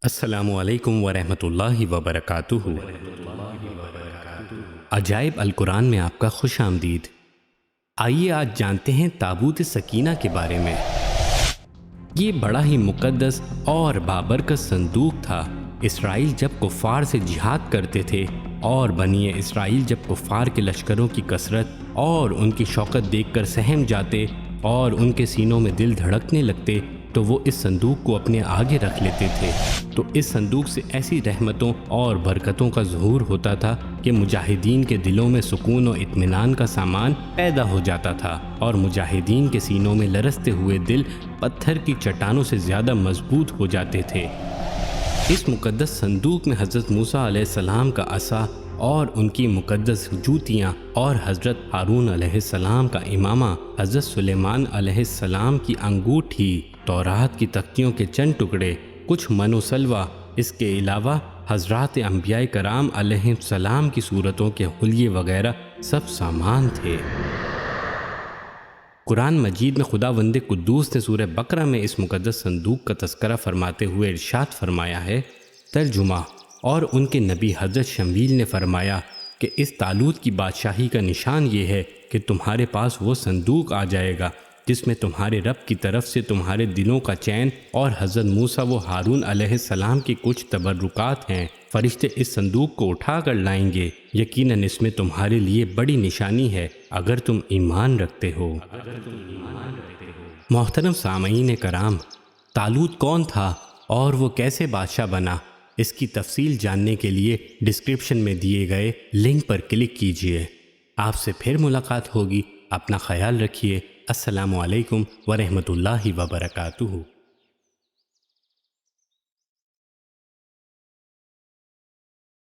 السلام علیکم ورحمۃ اللہ وبرکاتہ۔ عجائب القرآن میں آپ کا خوش آمدید۔ آئیے آج جانتے ہیں تابوت سکینہ کے بارے میں۔ یہ بڑا ہی مقدس اور بابرکت صندوق تھا۔ اسرائیل جب کفار سے جہاد کرتے تھے اور بنی اسرائیل جب کفار کے لشکروں کی کثرت اور ان کی شوکت دیکھ کر سہم جاتے اور ان کے سینوں میں دل دھڑکنے لگتے تو وہ اس صندوق کو اپنے آگے رکھ لیتے تھے، تو اس صندوق سے ایسی رحمتوں اور برکتوں کا ظہور ہوتا تھا کہ مجاہدین کے دلوں میں سکون و اطمینان کا سامان پیدا ہو جاتا تھا اور مجاہدین کے سینوں میں لرزتے ہوئے دل پتھر کی چٹانوں سے زیادہ مضبوط ہو جاتے تھے۔ اس مقدس صندوق میں حضرت موسیٰ علیہ السلام کا عصا اور ان کی مقدس جوتیاں اور حضرت ہارون علیہ السلام کا امامہ، حضرت سلیمان علیہ السلام کی انگوٹھی، تورات کی تختیوں کے چند ٹکڑے، کچھ من و سلوہ، اس کے علاوہ حضرات انبیاء کرام علیہ السلام کی صورتوں کے حلیے وغیرہ سب سامان تھے۔ قرآن مجید میں خداوند قدوس نے سورہ بقرہ میں اس مقدس صندوق کا تذکرہ فرماتے ہوئے ارشاد فرمایا ہے، ترجمہ: اور ان کے نبی حضرت شمویل نے فرمایا کہ اس طالوت کی بادشاہی کا نشان یہ ہے کہ تمہارے پاس وہ صندوق آ جائے گا جس میں تمہارے رب کی طرف سے تمہارے دلوں کا چین اور حضرت موسیٰ و ہارون علیہ السلام کے کچھ تبرکات ہیں۔ فرشتے اس صندوق کو اٹھا کر لائیں گے، یقیناً اس میں تمہارے لیے بڑی نشانی ہے اگر تم ایمان رکھتے ہو۔ محترم سامعین کرام، طالوت کون تھا اور وہ کیسے بادشاہ بنا؟ اس کی تفصیل جاننے کے لیے ڈسکرپشن میں دیے گئے لنک پر کلک کیجیے۔ آپ سے پھر ملاقات ہوگی۔ اپنا خیال رکھیے۔ السلام علیکم ورحمۃ اللہ وبرکاتہ۔